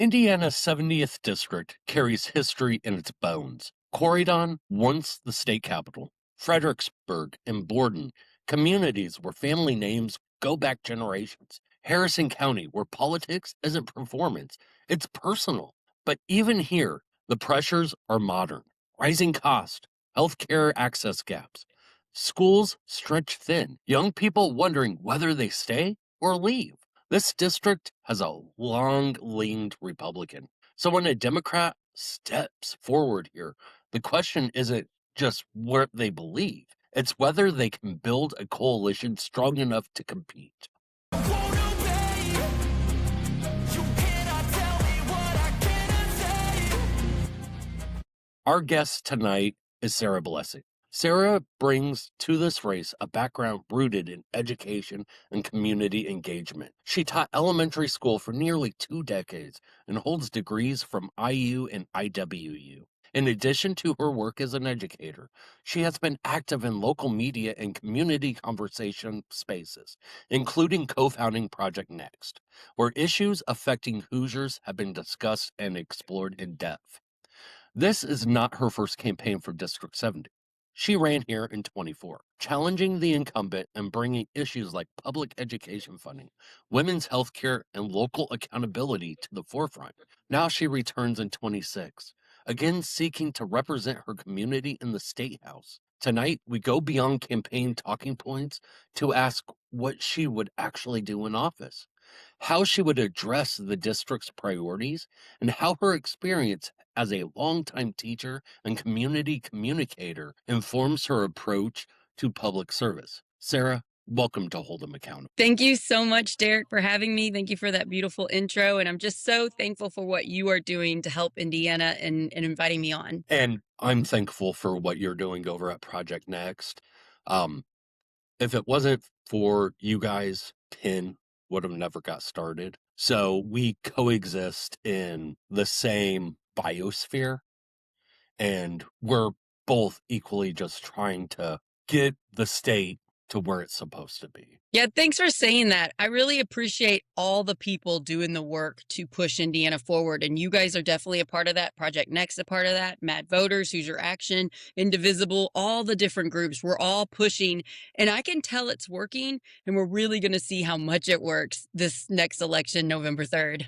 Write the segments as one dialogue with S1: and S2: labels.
S1: Indiana's 70th district carries history in its bones. Corydon, once the state capital, Fredericksburg, and Borden, communities where family names go back generations. Harrison County, where politics isn't performance, it's personal. But even here, the pressures are modern. Rising cost, healthcare access gaps, schools stretched thin, young people wondering whether they stay or leave. This district has a long leaned Republican. So when a Democrat steps forward here, the question isn't just what they believe, it's whether they can build a coalition strong enough to compete. Our guest tonight is Sarah Blessing. Sarah brings to this race a background rooted in education and community engagement. She taught elementary school for nearly 2 decades and holds degrees from IU and IWU. In addition to her work as an educator, she has been active in local media and community conversation spaces, including co-founding Project Next, where issues affecting Hoosiers have been discussed and explored in depth. This is not her first campaign for District 70. She ran here in 24, challenging the incumbent and bringing issues like public education funding, women's health care, and local accountability to the forefront. Now she returns in 26, again seeking to represent her community in the State House. Tonight, we go beyond campaign talking points to ask what she would actually do in office, how she would address the district's priorities, and how her experience as a longtime teacher and community communicator informs her approach to public service. Sarah, welcome to Hold 'em Accountable.
S2: Thank you so much, Derek, for having me. Thank you for that beautiful intro. And I'm just so thankful for what you are doing to help Indiana and inviting me on.
S1: And I'm thankful for what you're doing over at Project Next. Um, if it wasn't for you guys, PIN would have never got started. So we coexist in the same biosphere, and we're both equally just trying to get the state to where it's supposed to be.
S2: Yeah, thanks for saying that. I really appreciate all the people doing the work to push Indiana forward. And you guys are definitely a part of that. Project Next a part of that. Mad Voters, Hoosier Action, Indivisible, all the different groups. We're all pushing. And I can tell it's working. And we're really going to see how much it works this next election, November 3rd.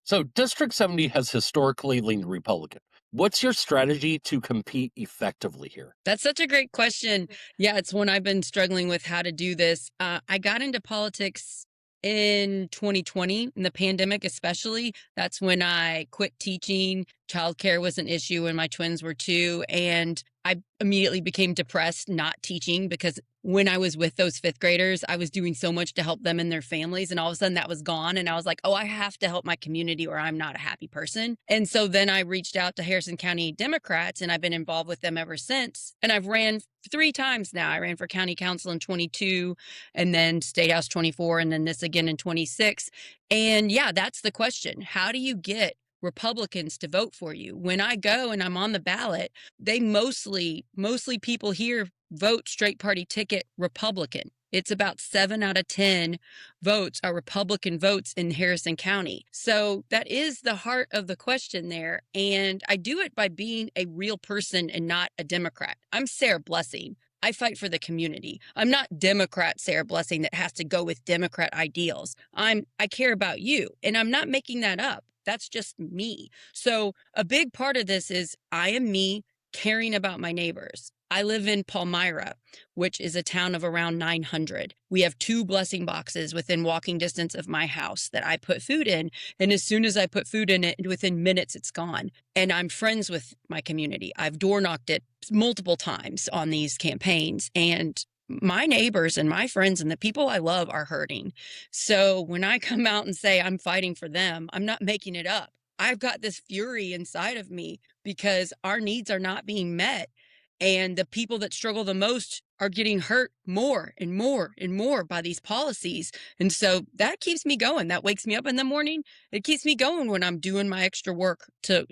S1: So District 70 has historically leaned Republican. What's your strategy to compete effectively here?
S2: That's such a great question. Yeah, it's one I've been struggling with how to do this. I got into politics in 2020, in the pandemic especially. That's when I quit teaching. Childcare was an issue when my twins were 2. And I immediately became depressed not teaching because when I was with those 5th graders, I was doing so much to help them and their families. And all of a sudden that was gone. And I was like, oh, I have to help my community or I'm not a happy person. And so then I reached out to Harrison County Democrats and I've been involved with them ever since. And I've ran 3 times now. I ran for county council in 22 and then State House 24 and then this again in 26. And yeah, that's the question. How do you get Republicans to vote for you? When I go and I'm on the ballot, they mostly people here vote straight party ticket Republican. It's about 7 out of 10 votes are Republican votes in Harrison County. So that is the heart of the question there. And I do it by being a real person and not a Democrat. I'm Sarah Blessing. I fight for the community. I'm not Democrat Sarah Blessing that has to go with Democrat ideals. I care about you. And I'm not making that up. That's just me. So a big part of this is I am me caring about my neighbors. I live in Palmyra, which is a town of around 900. We have 2 blessing boxes within walking distance of my house that I put food in. And as soon as I put food in it, within minutes, it's gone. And I'm friends with my community. I've door knocked it multiple times on these campaigns. And my neighbors and my friends and the people I love are hurting. So when I come out and say I'm fighting for them, I'm not making it up. I've got this fury inside of me because our needs are not being met. And the people that struggle the most are getting hurt more and more and more by these policies. And so that keeps me going. That wakes me up in the morning. It keeps me going when I'm doing my extra work to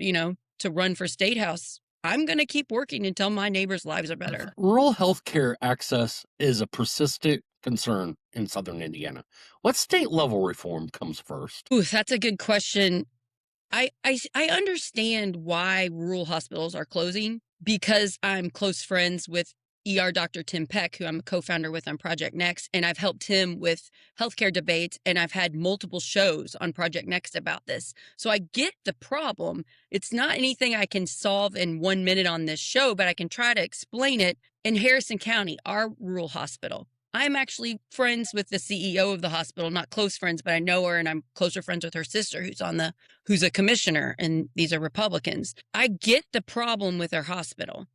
S2: run for State House. I'm going to keep working until my neighbors' lives are better.
S1: Rural health care access is a persistent concern in Southern Indiana. What state level reform comes first?
S2: Ooh, that's a good question. I understand why rural hospitals are closing because I'm close friends with Dr. Tim Peck, who I'm a co-founder with on Project Next, and I've helped him with healthcare debates, and I've had multiple shows on Project Next about this. So I get the problem. It's not anything I can solve in 1 minute on this show, but I can try to explain it. In Harrison County, our rural hospital, I'm actually friends with the CEO of the hospital, not close friends, but I know her and I'm closer friends with her sister who's a commissioner, and these are Republicans. I get the problem with their hospital.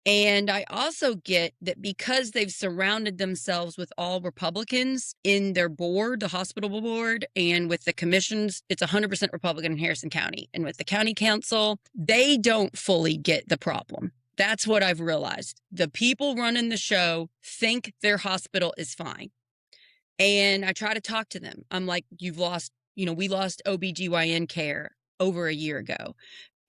S2: And I also get that because they've surrounded themselves with all Republicans in their board, the hospital board, and with the commissions, it's 100% Republican in Harrison County. And with the county council, they don't fully get the problem. That's what I've realized. The people running the show think their hospital is fine. And I try to talk to them. I'm like, we lost OBGYN care over a year ago,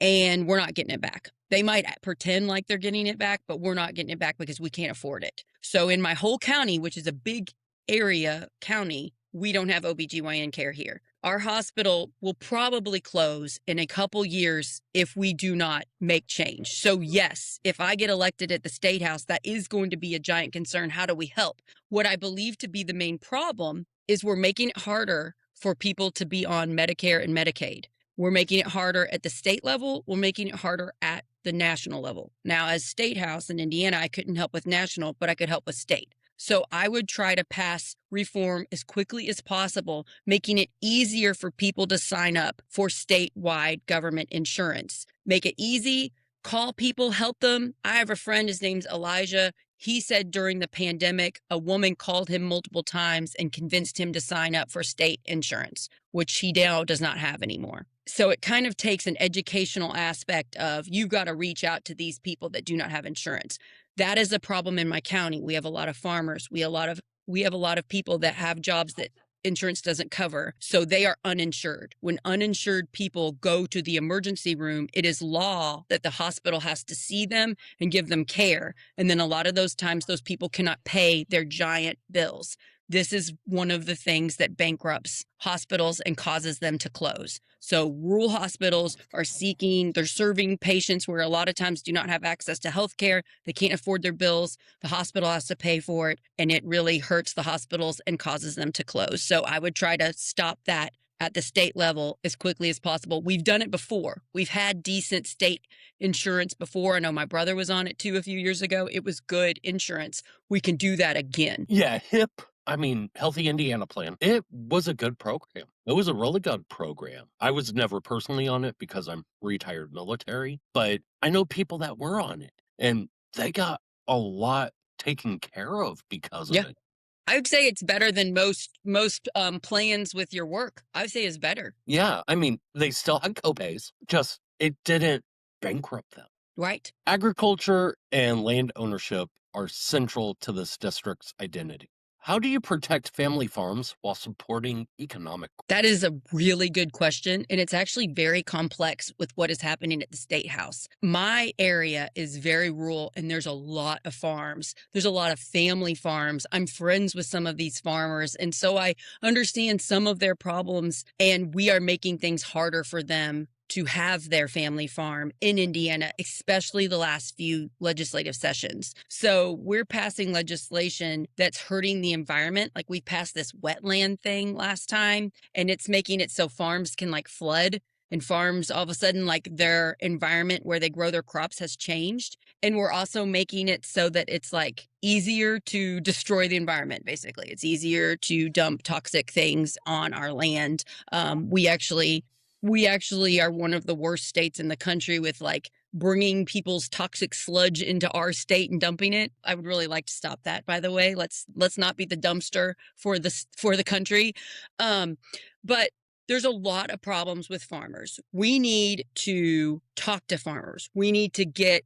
S2: and we're not getting it back. They might pretend like they're getting it back, but we're not getting it back because we can't afford it. So in my whole county, which is a big area county, we don't have OBGYN care here. Our hospital will probably close in a couple years if we do not make change. So yes, if I get elected at the state house, that is going to be a giant concern. How do we help? What I believe to be the main problem is we're making it harder for people to be on Medicare and Medicaid. We're making it harder at the state level. We're making it harder at the national level. Now, as state house in Indiana, I couldn't help with national, but I could help with state. So I would try to pass reform as quickly as possible, making it easier for people to sign up for statewide government insurance. Make it easy, call people, help them. I have a friend, his name's Elijah. He said during the pandemic, a woman called him multiple times and convinced him to sign up for state insurance, which he now does not have anymore. So it kind of takes an educational aspect of you've got to reach out to these people that do not have insurance. That is a problem in my county. We have a lot of farmers. We have a lot of people that have jobs that insurance doesn't cover. So they are uninsured. When uninsured people go to the emergency room, it is law that the hospital has to see them and give them care. And then a lot of those times, those people cannot pay their giant bills. This is one of the things that bankrupts hospitals and causes them to close. So rural hospitals they're serving patients where a lot of times do not have access to health care. They can't afford their bills. The hospital has to pay for it, and it really hurts the hospitals and causes them to close. So I would try to stop that at the state level as quickly as possible. We've done it before. We've had decent state insurance before. I know my brother was on it too a few years ago. It was good insurance. We can do that again.
S1: Yeah, Healthy Indiana Plan. It was a good program. It was a really good program. I was never personally on it because I'm retired military, but I know people that were on it, and they got a lot taken care of because of it.
S2: I would say it's better than most plans with your work. I would say it's better.
S1: Yeah, they still had copays, just it didn't bankrupt them.
S2: Right.
S1: Agriculture and land ownership are central to this district's identity. How do you protect family farms while supporting economic growth?
S2: That is a really good question, and it's actually very complex with what is happening at the state house. My area is very rural, and there's a lot of farms. There's a lot of family farms. I'm friends with some of these farmers, and so I understand some of their problems, and we are making things harder for them to have their family farm in Indiana, especially the last few legislative sessions. So we're passing legislation that's hurting the environment. Like we passed this wetland thing last time, and it's making it so farms can flood, and farms all of a sudden their environment where they grow their crops has changed. And we're also making it so that it's easier to destroy the environment. Basically, it's easier to dump toxic things on our land. We actually are one of the worst states in the country with bringing people's toxic sludge into our state and dumping it. I would really like to stop that, by the way. Let's not be the dumpster for the country. But there's a lot of problems with farmers. We need to talk to farmers. We need to get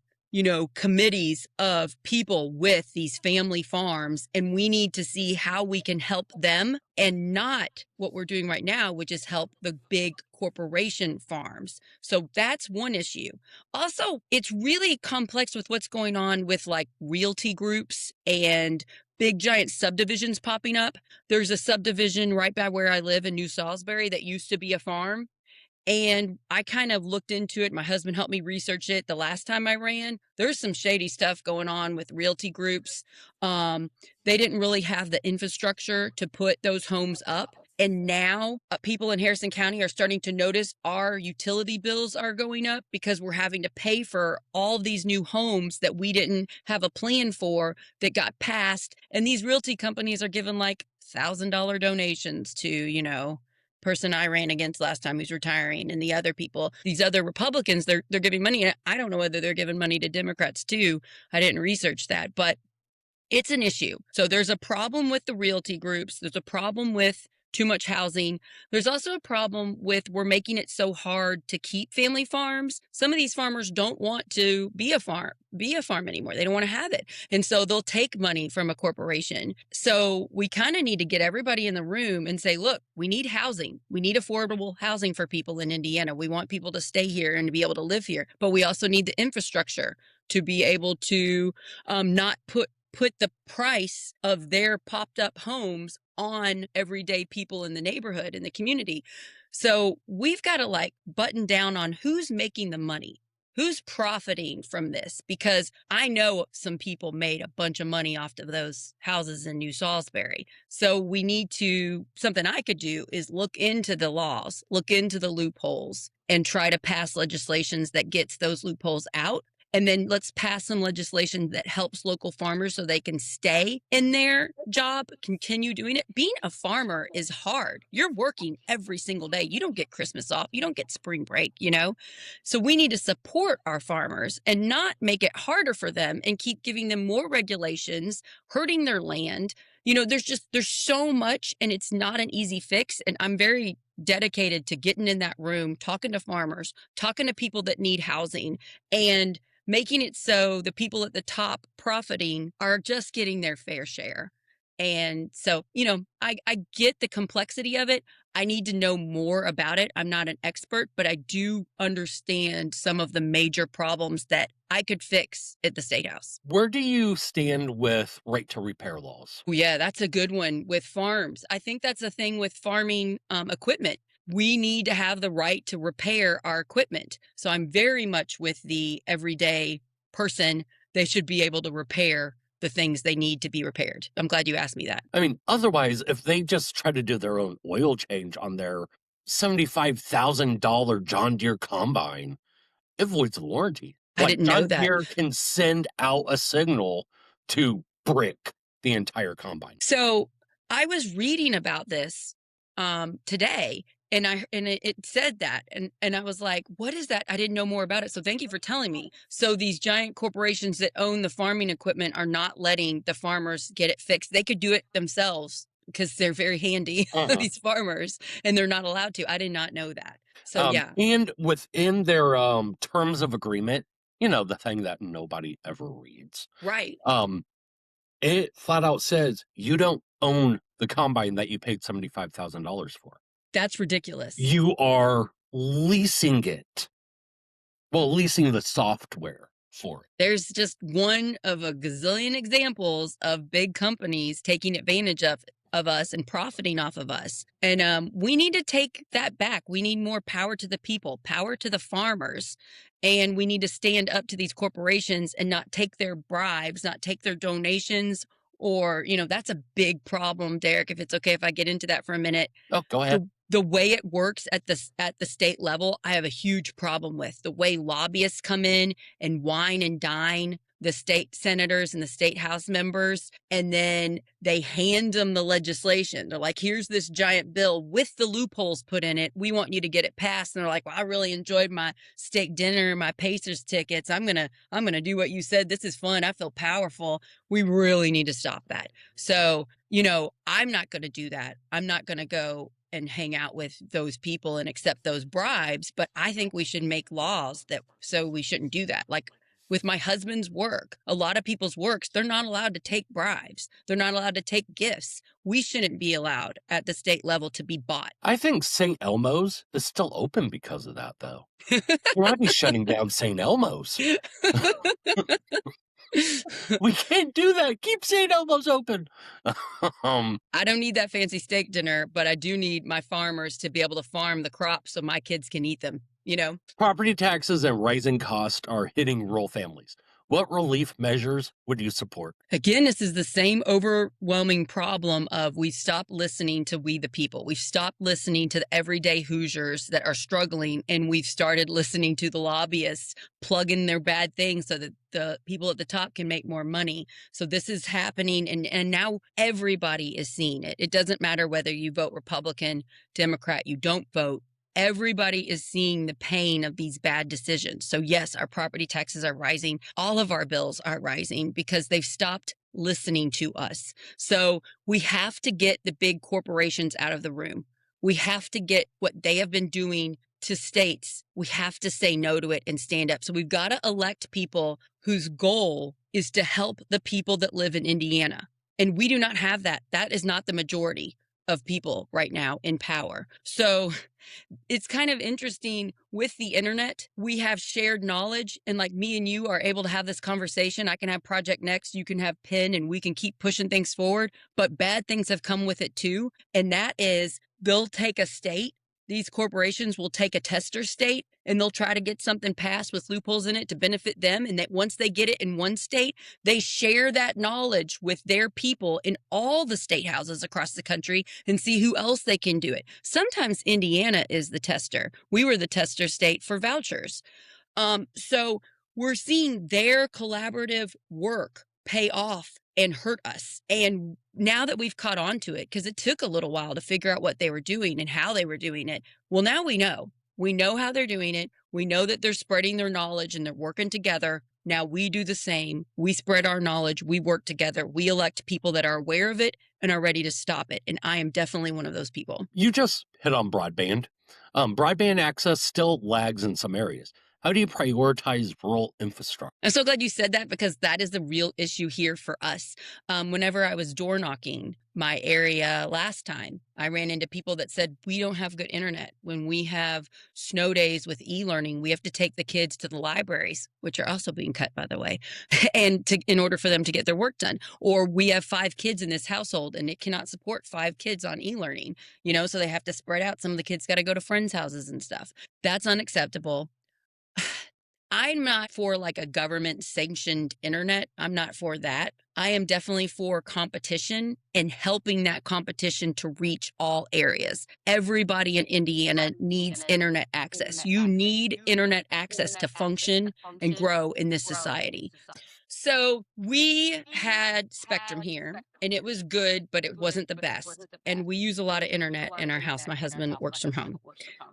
S2: committees of people with these family farms, and we need to see how we can help them and not what we're doing right now, which is help the big corporation farms. So that's one issue. Also, it's really complex with what's going on with realty groups and big giant subdivisions popping up. There's a subdivision right by where I live in New Salisbury that used to be a farm. And I kind of looked into it. My husband helped me research it the last time I ran. There's some shady stuff going on with realty groups. Um, they didn't really have the infrastructure to put those homes up. And now people in Harrison County are starting to notice our utility bills are going up because we're having to pay for all these new homes that we didn't have a plan for that got passed. And these realty companies are giving like $1,000 donations to, person I ran against last time who's retiring, and the other people, these other Republicans, they're giving money. And I don't know whether they're giving money to Democrats too. I didn't research that, but it's an issue. So there's a problem with the realty groups. There's a problem with too much housing. There's also a problem with we're making it so hard to keep family farms. Some of these farmers don't want to be a farm anymore. They don't want to have it. And so they'll take money from a corporation. So we kind of need to get everybody in the room and say, look, we need housing. We need affordable housing for people in Indiana. We want people to stay here and to be able to live here. But we also need the infrastructure to be able to not put the price of their popped up homes on everyday people in the neighborhood, in the community. So we've got to like button down on who's making the money, who's profiting from this, because I know some people made a bunch of money off of those houses in New Salisbury. So we need to, something I could do is look into the laws, look into the loopholes, and try to pass legislations that gets those loopholes out. And then let's pass some legislation that helps local farmers so they can stay in their job, continue doing it. Being a farmer is hard. You're working every single day. You don't get Christmas off. You don't get spring break, So we need to support our farmers and not make it harder for them and keep giving them more regulations, hurting their land. There's so much, and it's not an easy fix. And I'm very dedicated to getting in that room, talking to farmers, talking to people that need housing, and making it so the people at the top profiting are just getting their fair share. And so, I get the complexity of it. I need to know more about it. I'm not an expert, but I do understand some of the major problems that I could fix at the State House.
S1: Where do you stand with right to repair laws?
S2: Oh, yeah, that's a good one with farms. I think that's a thing with farming equipment. We need to have the right to repair our equipment. So I'm very much with the everyday person. They should be able to repair the things they need to be repaired. I'm glad you asked me that.
S1: I mean, otherwise, if they just try to do their own oil change on their $75,000 John Deere combine, it voids the warranty.
S2: I didn't know
S1: John
S2: that.
S1: Deere can send out a signal to brick the entire combine.
S2: So I was reading about this today, and it said that, and I was like, what is that? I didn't know more about it. So thank you for telling me. So these giant corporations that own the farming equipment are not letting the farmers get it fixed. They could do it themselves because they're very handy, these farmers, and they're not allowed to. I did not know that. So yeah.
S1: And within their terms of agreement, the thing that nobody ever reads.
S2: Right.
S1: It flat out says you don't own the combine that you paid $75,000 for.
S2: That's ridiculous.
S1: You are leasing it. Well, leasing the software for it.
S2: There's just one of a gazillion examples of big companies taking advantage of us and profiting off of us. And we need to take that back. We need more power to the people, power to the farmers. And we need to stand up to these corporations and not take their bribes, not take their donations. Or, that's a big problem, Derek, if it's okay if I get into that for a minute.
S1: Oh, go ahead.
S2: The way it works at the state level, I have a huge problem with. The way lobbyists come in and wine and dine the state senators and the state house members, and then they hand them the legislation. They're like, here's this giant bill with the loopholes put in it. We want you to get it passed. And they're like, well, I really enjoyed my steak dinner, my Pacers tickets. I'm going to do what you said. This is fun. I feel powerful. We really need to stop that. So, I'm not going to do that. I'm not going to go and hang out with those people and accept those bribes. But I think we should make laws so we shouldn't do that. Like, with my husband's work, a lot of people's works, they're not allowed to take bribes. They're not allowed to take gifts. We shouldn't be allowed at the state level to be bought.
S1: I think St. Elmo's is still open because of that, though. I'd be shutting down St. Elmo's. We can't do that. Keep St. Elmo's open.
S2: I don't need that fancy steak dinner, but I do need my farmers to be able to farm the crops so my kids can eat them, you know?
S1: Property taxes and rising costs are hitting rural families. What relief measures would you support?
S2: Again, this is the same overwhelming problem of we've stopped listening to we the people. We've stopped listening to the everyday Hoosiers that are struggling, and we've started listening to the lobbyists plug in their bad things so that the people at the top can make more money. So this is happening, and now everybody is seeing it. It doesn't matter whether you vote Republican, Democrat, you don't vote. Everybody is seeing the pain of these bad decisions. So yes, our property taxes are rising. All of our bills are rising because they've stopped listening to us. So we have to get the big corporations out of the room. We have to get what they have been doing to states. We have to say no to it and stand up. So we've got to elect people whose goal is to help the people that live in Indiana. And we do not have that. That is not the majority of people right now in power. So it's kind of interesting with the internet. We have shared knowledge, and like me and you are able to have this conversation. I can have Project Next, you can have PIN, and we can keep pushing things forward. But bad things have come with it too. And that is they'll take a state. These corporations will take a tester state and they'll try to get something passed with loopholes in it to benefit them. And that once they get it in one state, they share that knowledge with their people in all the state houses across the country and see who else they can do it. Sometimes Indiana is the tester. We were the tester state for vouchers. So we're seeing their collaborative work pay off and hurt us. And now that we've caught on to it, because it took a little while to figure out what they were doing and how they were doing it. Well, now we know. We know how they're doing it. We know that they're spreading their knowledge and they're working together. Now we do the same. We spread our knowledge. We work together. We elect people that are aware of it and are ready to stop it. And I am definitely one of those people.
S1: You just hit on broadband. Broadband access still lags in some areas. How do you prioritize rural infrastructure?
S2: I'm so glad you said that because that is the real issue here for us. Whenever I was door knocking my area last time, I ran into people that said, we don't have good internet. When we have snow days with e-learning, we have to take the kids to the libraries, which are also being cut, by the way, in order for them to get their work done. Or we have 5 kids in this household and it cannot support 5 kids on e-learning, so they have to spread out. Some of the kids got to go to friends' houses and stuff. That's unacceptable. I'm not for like a government sanctioned internet. I'm not for that. I am definitely for competition and helping that competition to reach all areas. Everybody in Indiana needs internet access. You need internet access to function and grow in this society. So we had Spectrum here and it was good, but it wasn't the best. And we use a lot of internet in our house. My husband works from home.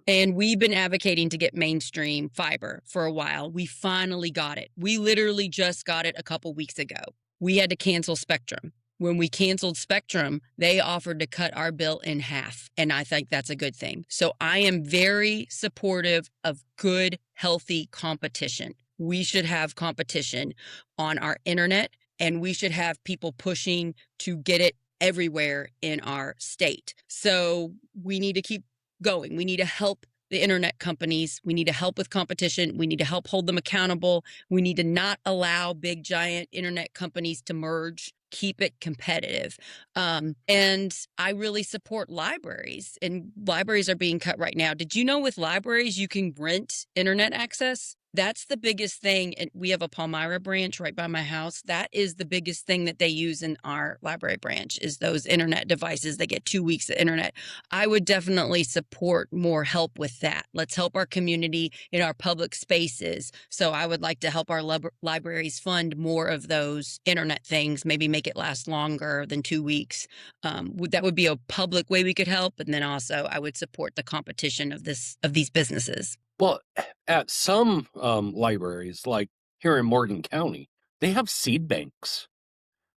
S2: And we've been advocating to get mainstream fiber for a while. We finally got it. We literally just got it a couple weeks ago. We had to cancel Spectrum. When we canceled Spectrum, they offered to cut our bill in half. And I think that's a good thing. So I am very supportive of good, healthy competition. We should have competition on our internet, and we should have people pushing to get it everywhere in our state. So we need to keep going. We need to help the internet companies. We need to help with competition. We need to help hold them accountable. We need to not allow big, giant internet companies to merge. Keep it competitive. And I really support libraries, and libraries are being cut right now. Did you know with libraries, you can rent internet access? That's the biggest thing. And we have a Palmyra branch right by my house. That is the biggest thing that they use in our library branch is those internet devices. They get 2 weeks of internet. I would definitely support more help with that. Let's help our community in our public spaces. So I would like to help our libraries fund more of those internet things, maybe make it last longer than 2 weeks. That would be a public way we could help. And then also I would support the competition of these businesses.
S1: Well, at some libraries, like here in Borden County, they have seed banks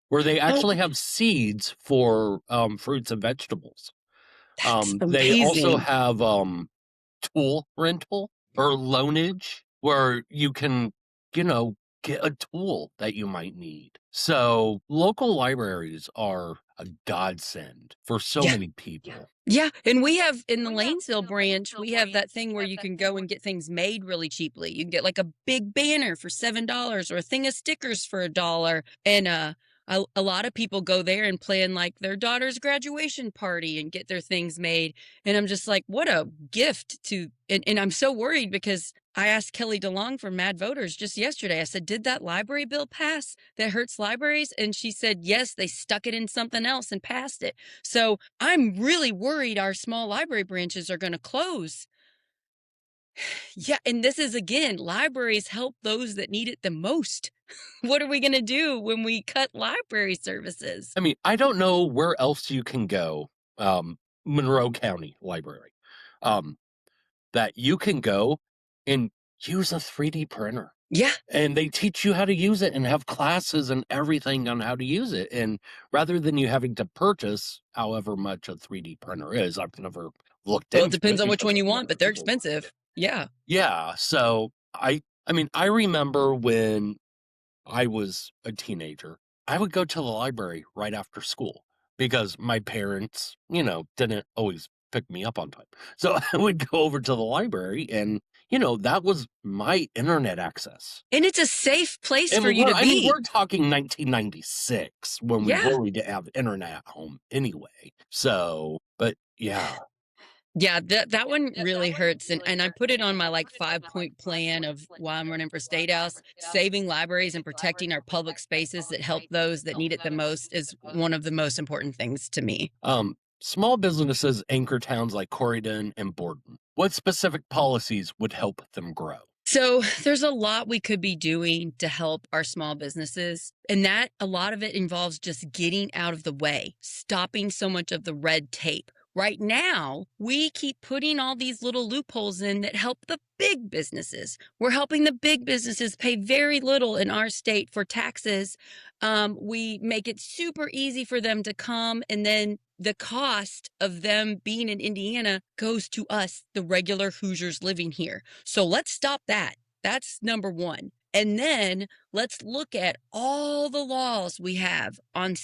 S1: where they actually have seeds for fruits and vegetables.
S2: That's
S1: They also
S2: amazing.
S1: have tool rental or loanage where you can, get a tool that you might need. So local libraries are a godsend for so
S2: Yeah.
S1: many people.
S2: Yeah, and we have in the Lanesville branch, we have that thing where you can go and get things made really cheaply. You can get like a big banner for $7 or a thing of stickers for $1. And a lot of people go there and plan like their daughter's graduation party and get their things made. And I'm just like, what a gift to and I'm so worried because I asked Kelly DeLong from Mad Voters just yesterday. I said, did that library bill pass that hurts libraries? And she said, yes, they stuck it in something else and passed it. So I'm really worried our small library branches are going to close. Yeah. And this is again, libraries help those that need it the most. What are we going to do when we cut library services?
S1: I mean, I don't know where else you can go, Monroe County Library, um, that you can go and use a 3D printer.
S2: Yeah.
S1: And they teach you how to use it and have classes and everything on how to use it. And rather than you having to purchase however much a 3D printer is, I've never looked
S2: Well, it
S1: into it
S2: depends on which
S1: because
S2: one you
S1: I've
S2: want,
S1: never
S2: but they're
S1: used one.
S2: expensive. Yeah.
S1: Yeah, so I mean, I remember when I was a teenager, I would go to the library right after school because my parents, didn't always pick me up on time. So I would go over to the library and, that was my internet access.
S2: And it's a safe place
S1: And
S2: for you to
S1: I mean,
S2: be.
S1: we're talking 1996 when we
S2: Yeah.
S1: really didn't have internet at home anyway. So, but yeah.
S2: Yeah, that one really hurts, and I put it on my, like, 5-point plan of why I'm running for state house. Saving libraries and protecting our public spaces that help those that need it the most is one of the most important things to me.
S1: Small businesses anchor towns like Corydon and Borden. What specific policies would help them grow?
S2: So, there's a lot we could be doing to help our small businesses, and that a lot of it involves just getting out of the way, stopping so much of the red tape. Right now, we keep putting all these little loopholes in that help the big businesses. We're helping the big businesses pay very little in our state for taxes. We make it super easy for them to come, and then the cost of them being in Indiana goes to us, the regular Hoosiers living here. So let's stop that. That's number one. And then let's look at all the laws we have on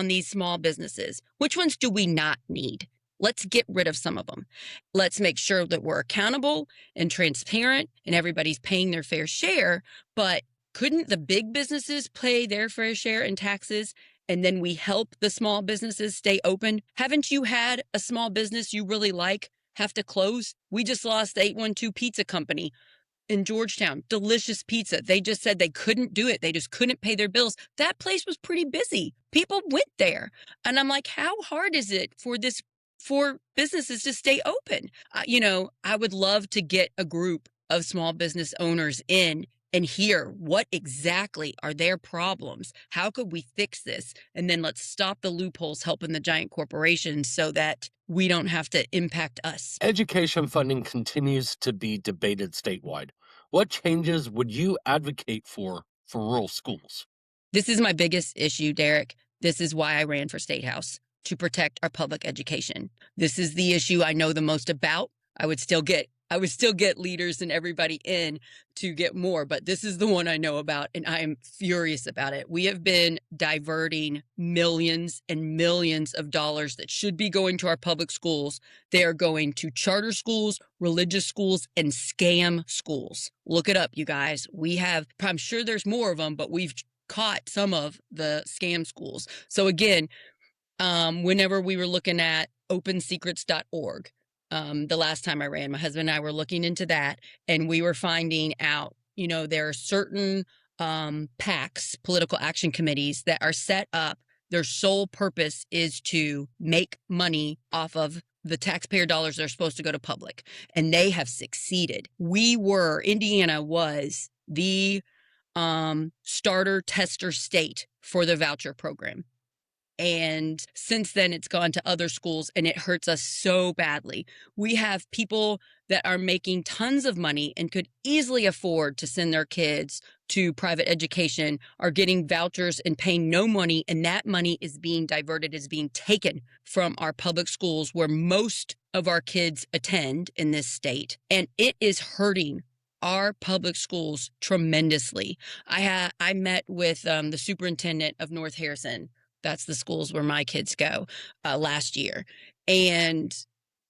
S2: these small businesses. Which ones do we not need? Let's get rid of some of them. Let's make sure that we're accountable and transparent and everybody's paying their fair share. But couldn't the big businesses pay their fair share in taxes and then we help the small businesses stay open? Haven't you had a small business you really like have to close? We just lost 812 Pizza Company in Georgetown. Delicious pizza. They just said they couldn't do it. They just couldn't pay their bills. That place was pretty busy. People went there. And I'm like, how hard is it for businesses to stay open? I would love to get a group of small business owners in and hear what exactly are their problems. How could we fix this? And then let's stop the loopholes helping the giant corporations so that we don't have to impact us.
S1: Education funding continues to be debated statewide. What changes would you advocate for rural schools?
S2: This is my biggest issue, Derek. This is why I ran for State House, to protect our public education. This is the issue I know the most about. I would still get leaders and everybody in to get more, but this is the one I know about, and I am furious about it. We have been diverting millions and millions of dollars that should be going to our public schools. They are going to charter schools, religious schools, and scam schools. Look it up, you guys. I'm sure there's more of them, but we've caught some of the scam schools. So again, whenever we were looking at opensecrets.org, the last time I ran, my husband and I were looking into that, and we were finding out, there are certain PACs, political action committees, that are set up. Their sole purpose is to make money off of the taxpayer dollars that are supposed to go to public, and they have succeeded. Indiana was the starter tester state for the voucher program. And since then, it's gone to other schools and it hurts us so badly. We have people that are making tons of money and could easily afford to send their kids to private education, are getting vouchers and paying no money. And that money is being diverted, is being taken from our public schools where most of our kids attend in this state. And it is hurting our public schools tremendously. I met with the superintendent of North Harrison That's the schools where my kids go last year. And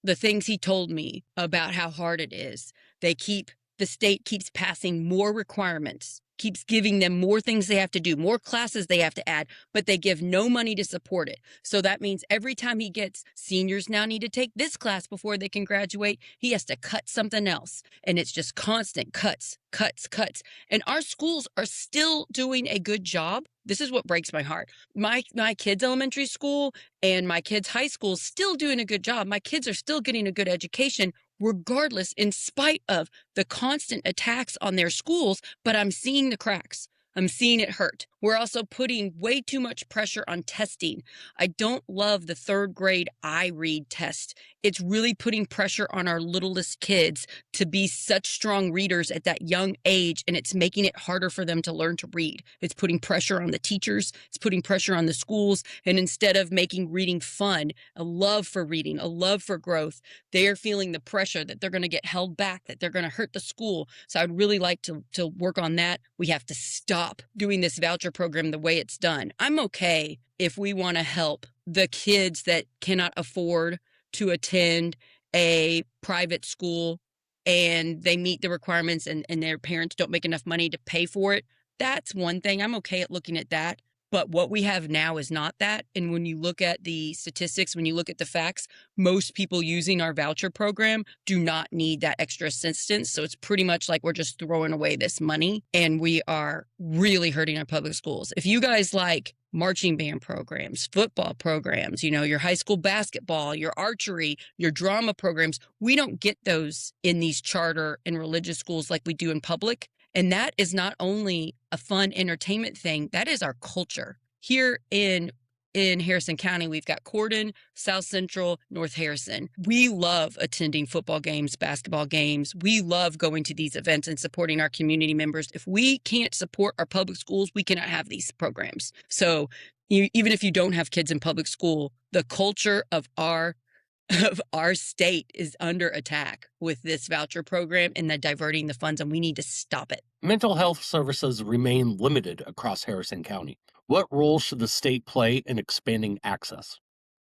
S2: the things he told me about how hard it is, the state keeps passing more requirements, keeps giving them more things they have to do, more classes they have to add, but they give no money to support it. So that means every time he gets seniors now need to take this class before they can graduate, he has to cut something else. And it's just constant cuts, cuts, cuts. And our schools are still doing a good job. This is what breaks my heart. My kids' elementary school and my kids' high school is still doing a good job. My kids are still getting a good education, regardless, in spite of the constant attacks on their schools, but I'm seeing the cracks. I'm seeing it hurt. We're also putting way too much pressure on testing. I don't love the third grade I read test. It's really putting pressure on our littlest kids to be such strong readers at that young age, and it's making it harder for them to learn to read. It's putting pressure on the teachers. It's putting pressure on the schools. And instead of making reading fun, a love for reading, a love for growth, they are feeling the pressure that they're going to get held back, that they're going to hurt the school. So I'd really like to work on that. We have to stop doing this voucher program the way it's done. I'm okay if we want to help the kids that cannot afford to attend a private school and they meet the requirements and their parents don't make enough money to pay for it. That's one thing. I'm okay at looking at that. But what we have now is not that. And when you look at the statistics, when you look at the facts, most people using our voucher program do not need that extra assistance. So it's pretty much like we're just throwing away this money and we are really hurting our public schools. If you guys like marching band programs, football programs, your high school basketball, your archery, your drama programs, we don't get those in these charter and religious schools like we do in public. And that is not only a fun entertainment thing, that is our culture. Here in Harrison County, we've got Corydon, South Central, North Harrison. We love attending football games, basketball games. We love going to these events and supporting our community members. If we can't support our public schools, we cannot have these programs. So even if you don't have kids in public school, the culture of our state is under attack with this voucher program and the diverting the funds, and we need to stop it.
S1: Mental health services remain limited across Harrison County. What role should the state play in expanding access?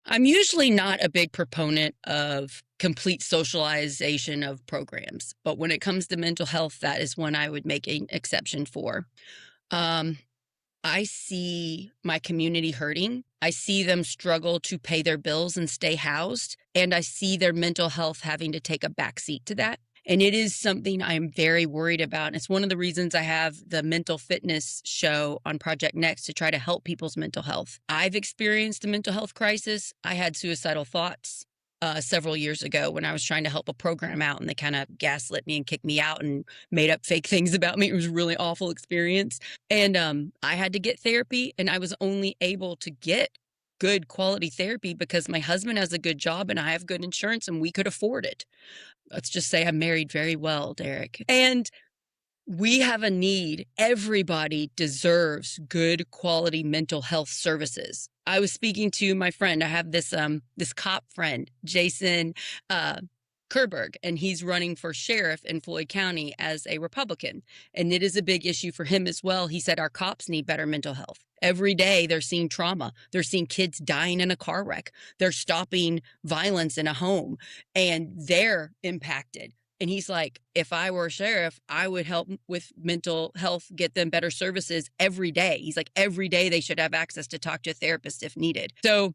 S2: I'm usually not a big proponent of complete socialization of programs, but when it comes to mental health, that is one I would make an exception for. I see my community hurting. I see them struggle to pay their bills and stay housed. And I see their mental health having to take a backseat to that. And it is something I'm very worried about. And it's one of the reasons I have the mental fitness show on Project Next to try to help people's mental health. I've experienced a mental health crisis. I had suicidal thoughts several years ago when I was trying to help a program out, and they kind of gaslit me and kicked me out and made up fake things about me. It was a really awful experience. And I had to get therapy, and I was only able to get good quality therapy because my husband has a good job and I have good insurance and we could afford it. Let's just say I'm married very well, Derek. And we have a need. Everybody deserves good quality mental health services. I was speaking to my friend. I have this cop friend, Jason Kerberg, and he's running for sheriff in Floyd County as a Republican. And it is a big issue for him as well. He said our cops need better mental health. Every day they're seeing trauma. They're seeing kids dying in a car wreck. They're stopping violence in a home, and they're impacted. And he's like, if I were a sheriff, I would help with mental health, get them better services every day. He's like, every day they should have access to talk to a therapist if needed. So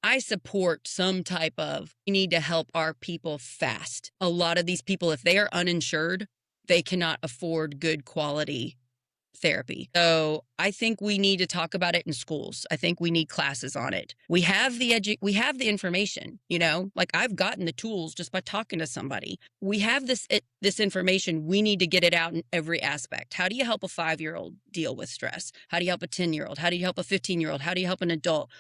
S2: I support some type of, we need to help our people fast. A lot of these people, if they are uninsured, they cannot afford good quality therapy. So I think we need to talk about it in schools. I think we need classes on it. We have the information, like I've gotten the tools just by talking to somebody. We have this information. We need to get it out in every aspect. How do you help a 5-year-old deal with stress? How do you help a 10-year-old? How do you help a 15-year-old? How do you help an adult?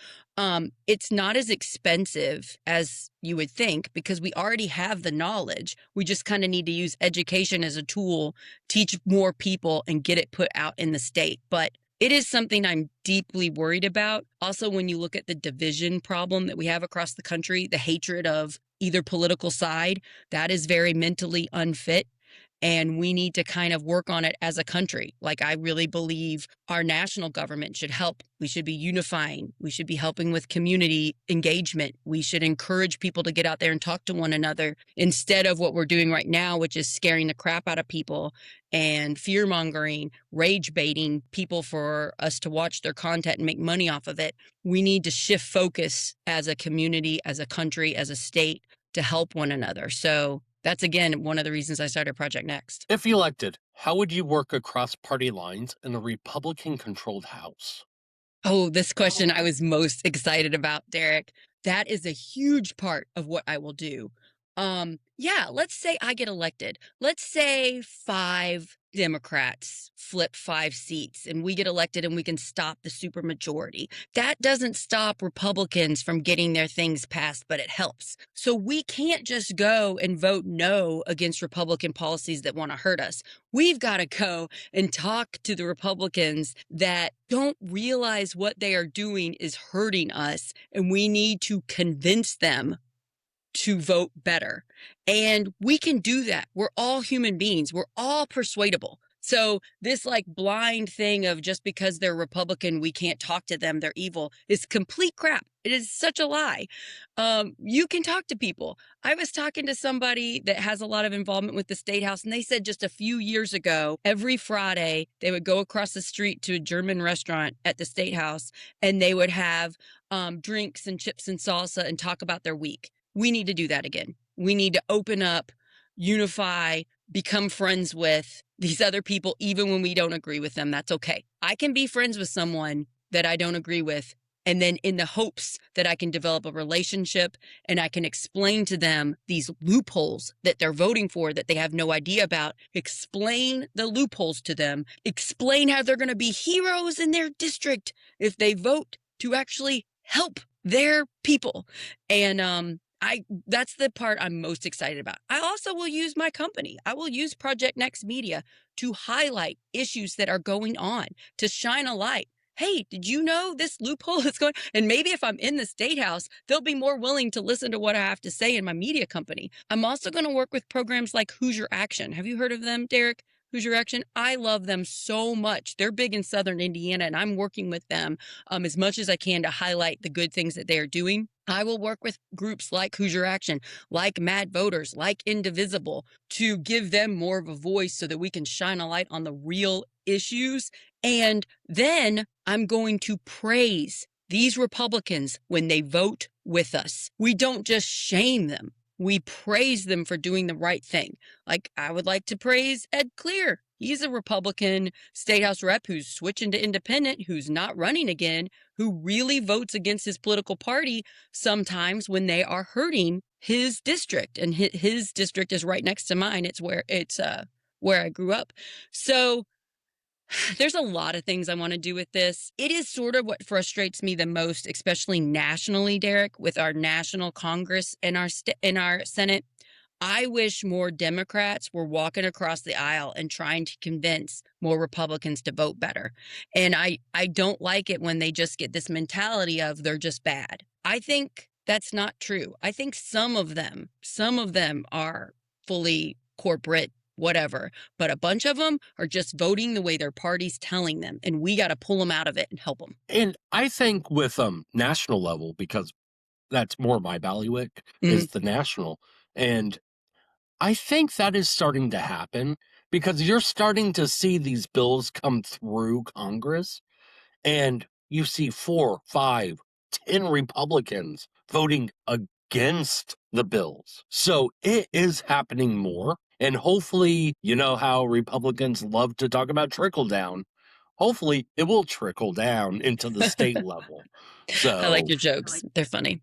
S2: It's not as expensive as you would think because we already have the knowledge. We just kind of need to use education as a tool, teach more people and get it put out in the state. But it is something I'm deeply worried about. Also, when you look at the division problem that we have across the country, the hatred of either political side, that is very mentally unfit. and we need to kind of work on it as a country. Like, I really believe our national government should help. We should be unifying. We should be helping with community engagement. We should encourage people to get out there and talk to one another instead of what we're doing right now, which is scaring the crap out of people and fear mongering, rage baiting people for us to watch their content and make money off of it. We need to shift focus as a community, as a country, as a state to help one another. So that's, again, one of the reasons I started Project Next.
S1: If elected, how would you work across party lines in a Republican-controlled House?
S2: Oh, this question I was most excited about, Derek. That is a huge part of what I will do. Yeah, let's say I get elected. Let's say 5 Democrats flip 5 seats and we get elected and we can stop the supermajority. That doesn't stop Republicans from getting their things passed, but it helps. So we can't just go and vote no against Republican policies that want to hurt us. We've got to go and talk to the Republicans that don't realize what they are doing is hurting us, and we need to convince them to vote better. And we can do that. We're all human beings. We're all persuadable. So this like blind thing of just because they're Republican, we can't talk to them, they're evil, is complete crap. It is such a lie. You can talk to people. I was talking to somebody that has a lot of involvement with the State House, and they said just a few years ago, every Friday, they would go across the street to a German restaurant at the State House, and they would have drinks and chips and salsa and talk about their week. We need to do that again. We need to open up, unify, become friends with these other people, even when we don't agree with them. That's okay. I can be friends with someone that I don't agree with, and then in the hopes that I can develop a relationship and I can explain to them these loopholes that they're voting for that they have no idea about, explain the loopholes to them, explain how they're going to be heroes in their district if they vote to actually help their people. And that's the part I'm most excited about. I also will use my company. I will use Project Next Media to highlight issues that are going on, to shine a light. Hey, did you know this loophole is going? And maybe if I'm in the State House, they'll be more willing to listen to what I have to say in my media company. I'm also going to work with programs like Hoosier Action. Have you heard of them, Derek? Hoosier Action. I love them so much. They're big in Southern Indiana, and I'm working with them as much as I can to highlight the good things that they are doing. I will work with groups like Hoosier Action, like Mad Voters, like Indivisible, to give them more of a voice so that we can shine a light on the real issues. And then I'm going to praise these Republicans when they vote with us. We don't just shame them. We praise them for doing the right thing. Like, I would like to praise Ed Clear. He's a Republican State House rep who's switching to independent, who's not running again, who really votes against his political party sometimes when they are hurting his district. And his district is right next to mine. It's where I grew up. So there's a lot of things I want to do with this. It is sort of what frustrates me the most, especially nationally, Derek, with our national Congress and our Senate. I wish more Democrats were walking across the aisle and trying to convince more Republicans to vote better. And I don't like it when they just get this mentality of they're just bad. I think that's not true. I think some of them are fully corporate, whatever, but a bunch of them are just voting the way their party's telling them, and we got to pull them out of it and help them.
S1: And I think with national level, because that's more my bailiwick, is the national. And I think that is starting to happen because you're starting to see these bills come through Congress, and you see 4, 5, 10 Republicans voting against the bills. So it is happening more. And hopefully, you know how Republicans love to talk about trickle down. Hopefully, it will trickle down into the state level. So
S2: I like your jokes. They're funny.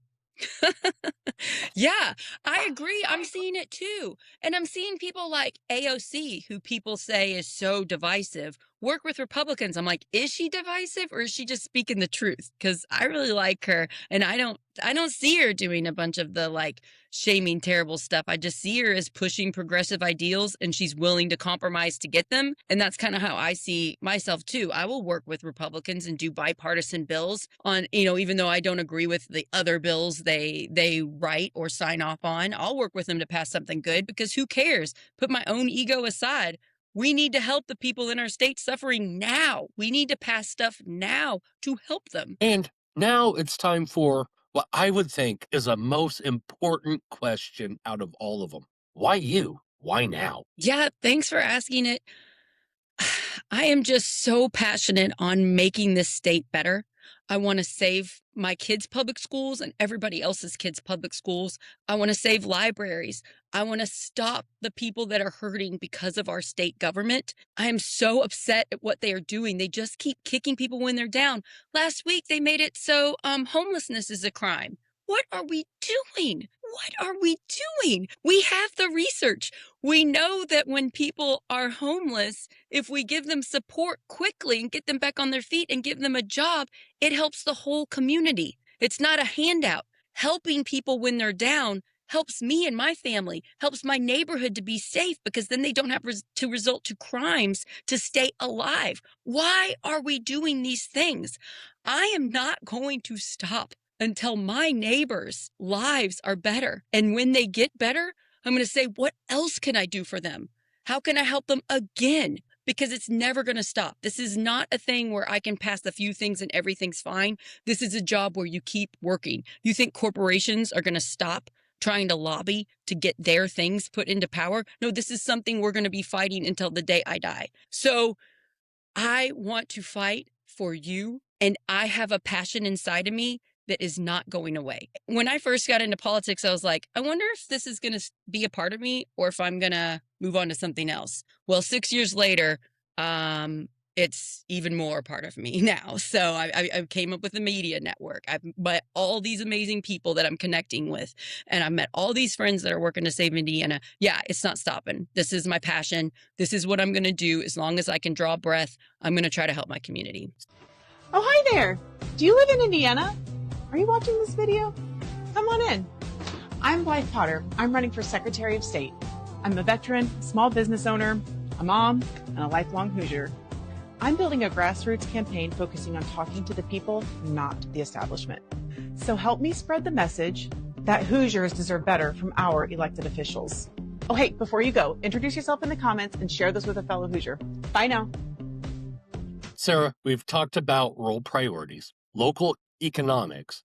S2: Yeah, I agree. I'm seeing it too. And I'm seeing people like AOC, who people say is so divisive. work with Republicans. I'm like, is she divisive or is she just speaking the truth? Because I really like her, and I don't see her doing a bunch of the like shaming terrible stuff. I just see her as pushing progressive ideals, and she's willing to compromise to get them. And that's kind of how I see myself too. I will work with Republicans and do bipartisan bills on, even though I don't agree with the other bills they write or sign off on, I'll work with them to pass something good, because who cares? Put my own ego aside. We need to help the people in our state suffering now. We need to pass stuff now to help them.
S1: And now it's time for what I would think is a most important question out of all of them. Why you? Why now?
S2: Yeah, thanks for asking it. I am just so passionate on making this state better. I want to save my kids' public schools and everybody else's kids' public schools. I want to save libraries. I want to stop the people that are hurting because of our state government. I am so upset at what they are doing. They just keep kicking people when they're down. Last week, they made it so homelessness is a crime. What are we doing? What are we doing? We have the research. We know that when people are homeless, if we give them support quickly and get them back on their feet and give them a job, it helps the whole community. It's not a handout. Helping people when they're down helps me and my family, helps my neighborhood to be safe, because then they don't have to resort to crimes to stay alive. Why are we doing these things? I am not going to stop until my neighbors' lives are better. And when they get better, I'm going to say, what else can I do for them? How can I help them again? Because it's never going to stop. This is not a thing where I can pass a few things and everything's fine. This is a job where you keep working. You think corporations are going to stop trying to lobby to get their things put into power? No, this is something we're going to be fighting until the day I die. So I want to fight for you, and I have a passion inside of me that is not going away. When I first got into politics, I was like, I wonder if this is going to be a part of me or if I'm going to move on to something else. Well, 6 years later, it's even more a part of me now. So I came up with a media network. I've met all these amazing people that I'm connecting with, and I've met all these friends that are working to save Indiana. Yeah, it's not stopping. This is my passion. This is what I'm going to do. As long as I can draw breath, I'm going to try to help my community.
S3: Oh, hi there. Do you live in Indiana? Are you watching this video? Come on in. I'm Blythe Potter. I'm running for Secretary of State. I'm a veteran, small business owner, a mom, and a lifelong Hoosier. I'm building a grassroots campaign focusing on talking to the people, not the establishment. So help me spread the message that Hoosiers deserve better from our elected officials. Oh, hey, before you go, introduce yourself in the comments and share this with a fellow Hoosier. Bye now.
S1: Sarah, we've talked about rural priorities, local economics,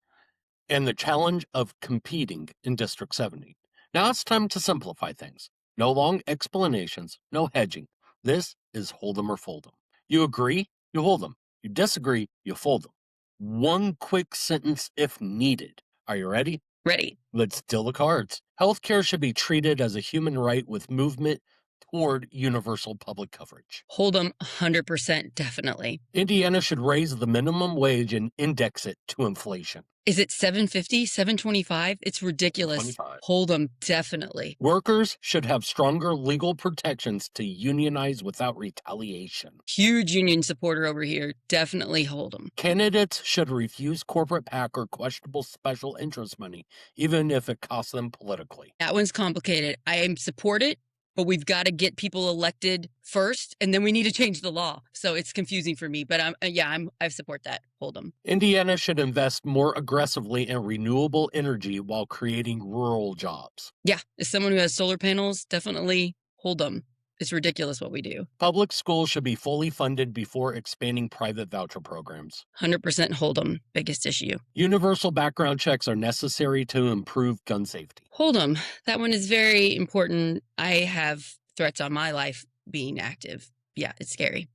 S1: and the challenge of competing in District 70. Now it's time to simplify things. No long explanations, no hedging. This is hold 'em or fold 'em. You agree, you hold 'em. You disagree, you fold 'em. One quick sentence if needed. Are you ready?
S2: Ready.
S1: Let's deal the cards. Healthcare should be treated as a human right with movement toward universal public coverage.
S2: Hold them 100%, definitely.
S1: Indiana should raise the minimum wage and index it to inflation.
S2: Is it $7.50, $7.25? It's ridiculous.
S1: 25.
S2: Hold them, definitely.
S1: Workers should have stronger legal protections to unionize without retaliation.
S2: Huge union supporter over here. Definitely hold them.
S1: Candidates should refuse corporate PAC or questionable special interest money, even if it costs them politically.
S2: That one's complicated. I support it, but we've got to get people elected first, and then we need to change the law. So it's confusing for me, but I support that. Hold them.
S1: Indiana should invest more aggressively in renewable energy while creating rural jobs.
S2: Yeah, as someone who has solar panels, definitely hold them. It's ridiculous what we do.
S1: Public schools should be fully funded before expanding private voucher programs.
S2: 100% hold them. Biggest issue.
S1: Universal background checks are necessary to improve gun safety.
S2: Hold them. That one is very important. I have threats on my life being active. Yeah, it's scary.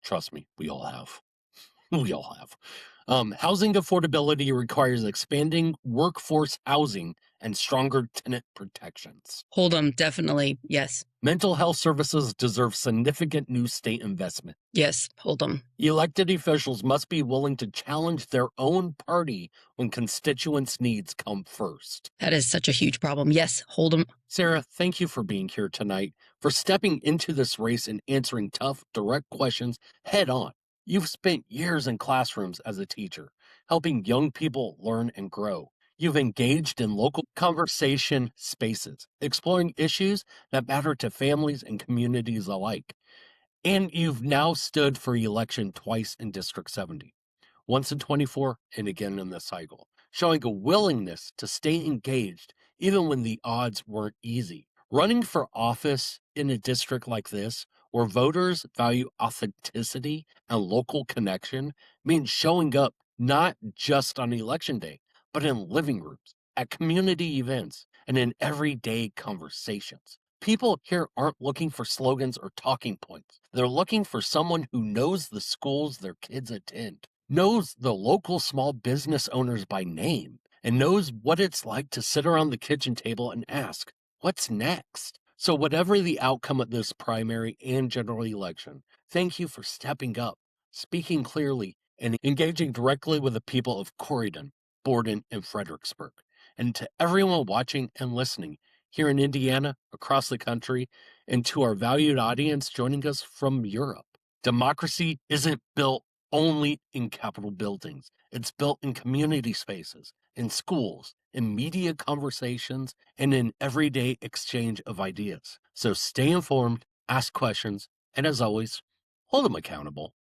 S1: Trust me, we all have. We all have. Housing affordability requires expanding workforce housing and stronger tenant protections.
S2: Hold 'em, definitely. Yes.
S1: Mental health services deserve significant new state investment.
S2: Yes, hold 'em.
S1: Elected officials must be willing to challenge their own party when constituents' needs come first.
S2: That is such a huge problem. Yes, hold 'em.
S1: Sarah, thank you for being here tonight, for stepping into this race and answering tough, direct questions head on. You've spent years in classrooms as a teacher, helping young people learn and grow. You've engaged in local conversation spaces, exploring issues that matter to families and communities alike. And you've now stood for election twice in District 70, once in 24 and again in this cycle, showing a willingness to stay engaged even when the odds weren't easy. Running for office in a district like this, where voters value authenticity and local connection, means showing up not just on election day, but in living rooms, at community events, and in everyday conversations. People here aren't looking for slogans or talking points. They're looking for someone who knows the schools their kids attend, knows the local small business owners by name, and knows what it's like to sit around the kitchen table and ask, what's next? So, whatever the outcome of this primary and general election, thank you for stepping up, speaking clearly, and engaging directly with the people of Corydon, Borden, and Fredericksburg. And to everyone watching and listening here in Indiana, across the country, and to our valued audience joining us from Europe, democracy isn't built only in Capitol buildings. It's built in community spaces, in schools, in media conversations, and in everyday exchange of ideas. So stay informed, ask questions, and as always, hold them accountable.